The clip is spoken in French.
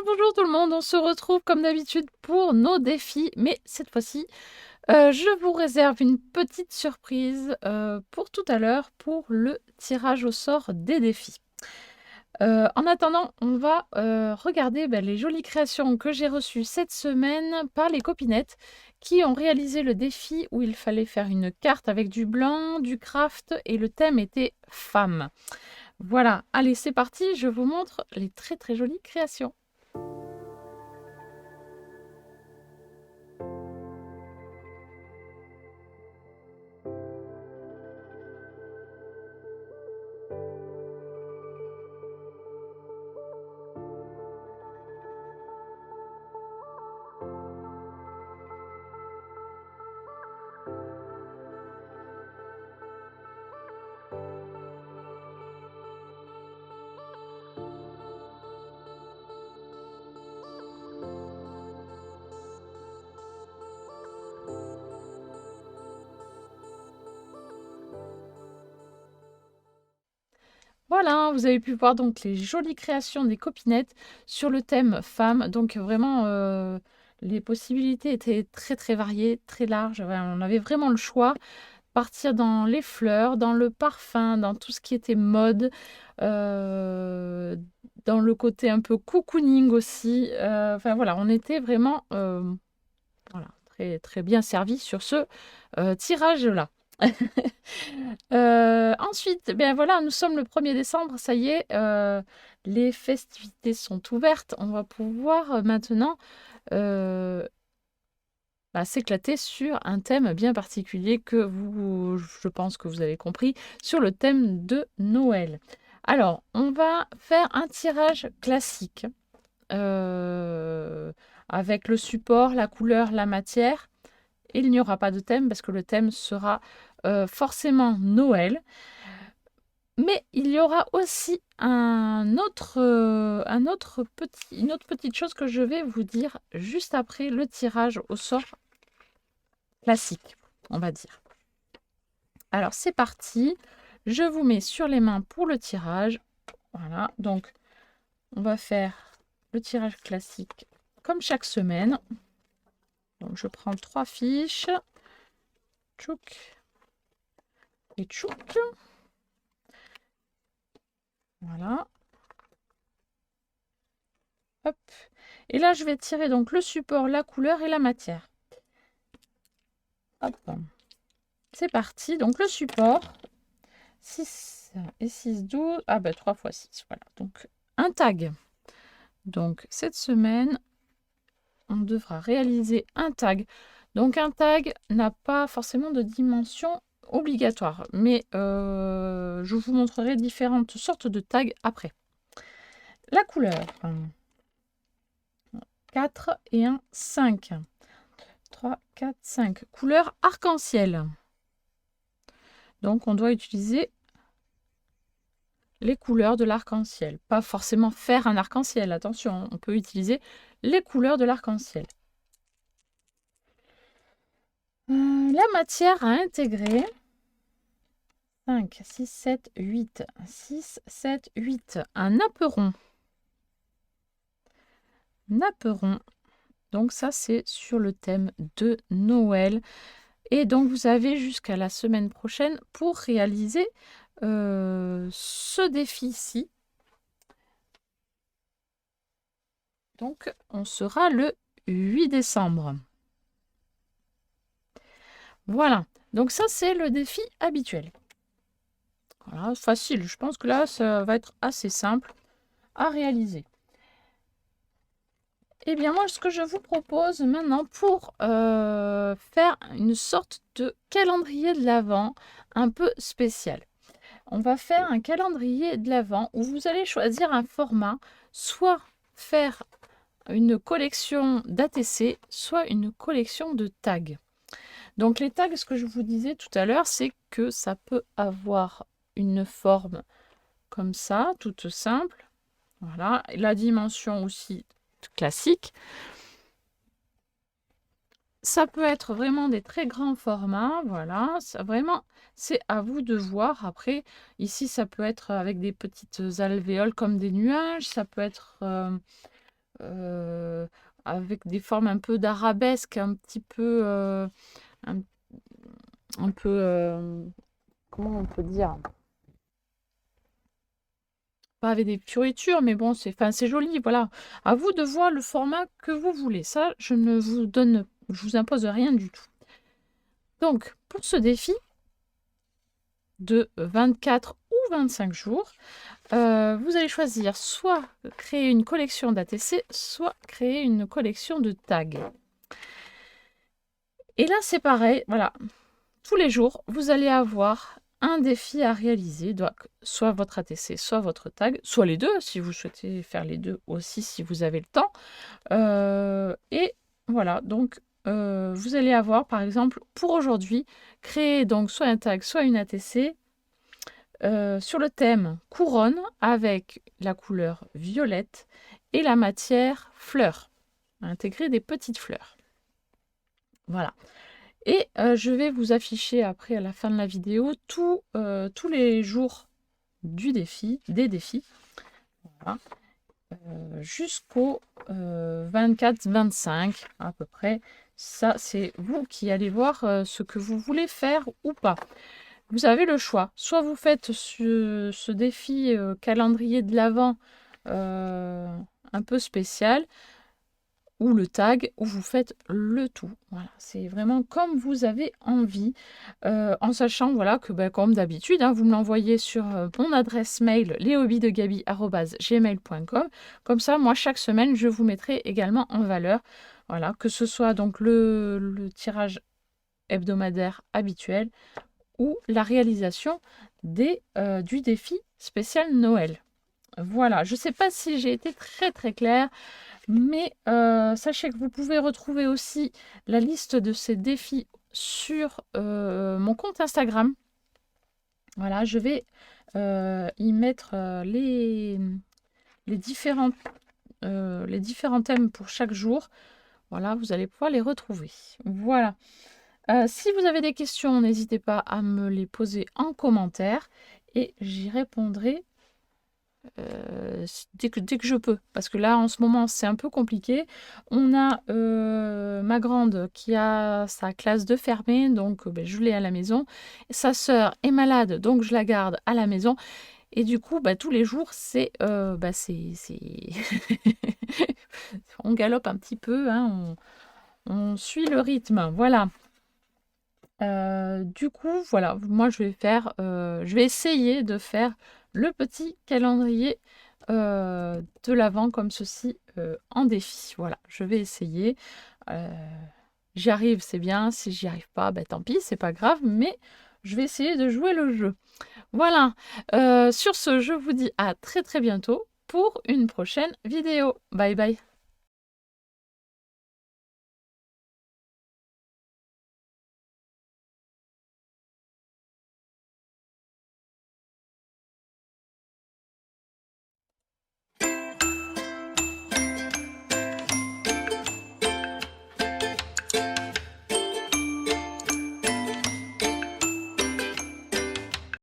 Bonjour tout le monde, on se retrouve comme d'habitude pour nos défis, mais cette fois-ci, je vous réserve une petite surprise pour tout à l'heure pour le tirage au sort des défis. En attendant, on va regarder les jolies créations que j'ai reçues cette semaine par les copinettes qui ont réalisé le défi où il fallait faire une carte avec du blanc, du craft et le thème était femme. Voilà, allez c'est parti, je vous montre les très très jolies créations. Voilà, vous avez pu voir donc les jolies créations des copinettes sur le thème femme. Donc vraiment, les possibilités étaient très très variées, très larges. Voilà, on avait vraiment le choix. Partir dans les fleurs, dans le parfum, dans tout ce qui était mode, euh, dans le côté un peu cocooning aussi. Enfin voilà, on était vraiment voilà, très, très bien servi sur ce tirage-là. Ensuite, ben voilà, nous sommes le 1er décembre, ça y est, les festivités sont ouvertes. On va pouvoir maintenant s'éclater sur un thème bien particulier que je pense que vous avez compris, sur le thème de Noël. Alors, on va faire un tirage classique avec le support, la couleur, la matière. Il n'y aura pas de thème parce que le thème sera forcément Noël. Mais il y aura aussi une autre petite chose que je vais vous dire juste après le tirage au sort classique, on va dire. Alors c'est parti, je vous mets sur les mains pour le tirage. Voilà, donc on va faire le tirage classique comme chaque semaine. Donc je prends 3 fiches. Tchouk et tchouk. Voilà. Hop. Et là, je vais tirer donc le support, la couleur et la matière. Hop. C'est parti. Donc le support, 6 et 6, 12. Ah ben 3 fois 6. Voilà. Donc un tag. Donc cette semaine, on devra réaliser un tag. Donc un tag n'a pas forcément de dimension obligatoire. Mais je vous montrerai différentes sortes de tags après. La couleur. 4 et un 5. 3, 4, 5. Couleur arc-en-ciel. Donc, on doit utiliser les couleurs de l'arc-en-ciel. Pas forcément faire un arc-en-ciel, attention, on peut utiliser les couleurs de l'arc-en-ciel. La matière à intégrer. 5, 6, 7, 8. 6, 7, 8. Un napperon. Napperon. Donc ça, c'est sur le thème de Noël. Et donc, vous avez jusqu'à la semaine prochaine pour réaliser ce défi-ci. Donc, on sera le 8 décembre. Voilà. Donc, ça, c'est le défi habituel. Voilà, facile. Je pense que là, ça va être assez simple à réaliser. Eh bien, moi, ce que je vous propose maintenant pour faire une sorte de calendrier de l'Avent un peu spécial. On va faire un calendrier de l'Avent où vous allez choisir un format, soit faire une collection d'ATC, soit une collection de tags. Donc les tags, ce que je vous disais tout à l'heure, c'est que ça peut avoir une forme comme ça, toute simple. Voilà, la dimension aussi classique. Ça peut être vraiment des très grands formats, voilà, ça vraiment, c'est à vous de voir. Après, ici, ça peut être avec des petites alvéoles comme des nuages, ça peut être avec des formes un peu d'arabesque, un petit peu, un, un peu, comment on peut dire? Pas avec des fioritures, mais bon, c'est joli, voilà. À vous de voir le format que vous voulez. Ça, je vous impose rien du tout. Donc, pour ce défi de 24 ou 25 jours, vous allez choisir soit créer une collection d'ATC, soit créer une collection de tags. Et là, c'est pareil, voilà. Tous les jours, vous allez avoir un défi à réaliser, donc soit votre ATC, soit votre tag, soit les deux, si vous souhaitez faire les deux aussi, si vous avez le temps. Et voilà, donc vous allez avoir, par exemple, pour aujourd'hui, créer donc soit un tag, soit une ATC sur le thème couronne avec la couleur violette et la matière fleur. Intégrer des petites fleurs. Voilà. Et je vais vous afficher après, à la fin de la vidéo, tous les jours des défis, voilà, jusqu'au 24-25 à peu près. Ça, c'est vous qui allez voir ce que vous voulez faire ou pas. Vous avez le choix. Soit vous faites ce défi calendrier de l'Avent un peu spécial, ou le tag, ou vous faites le tout. Voilà, c'est vraiment comme vous avez envie, en sachant voilà, que comme d'habitude, hein, vous me l'envoyez sur mon adresse mail lehobidegaby@gmail.com. Comme ça, moi, chaque semaine, je vous mettrai également en valeur, voilà, que ce soit donc le tirage hebdomadaire habituel ou la réalisation du défi spécial Noël. Voilà, je ne sais pas si j'ai été très très claire, mais sachez que vous pouvez retrouver aussi la liste de ces défis sur mon compte Instagram. Voilà, je vais y mettre les différents thèmes pour chaque jour. Voilà, vous allez pouvoir les retrouver. Voilà. Si vous avez des questions, n'hésitez pas à me les poser en commentaire et j'y répondrai dès que je peux. Parce que là, en ce moment, c'est un peu compliqué. On a ma grande qui a sa classe de fermée, donc je l'ai à la maison. Sa sœur est malade, donc je la garde à la maison. Et du coup, tous les jours, on galope un petit peu, hein, on suit le rythme. Voilà. Du coup, voilà, moi je vais essayer de faire le petit calendrier de l'Avent comme ceci en défi. Voilà, je vais essayer. J'y arrive, c'est bien. Si j'y arrive pas, tant pis, c'est pas grave, mais je vais essayer de jouer le jeu. Voilà, sur ce, je vous dis à très très bientôt pour une prochaine vidéo. Bye bye.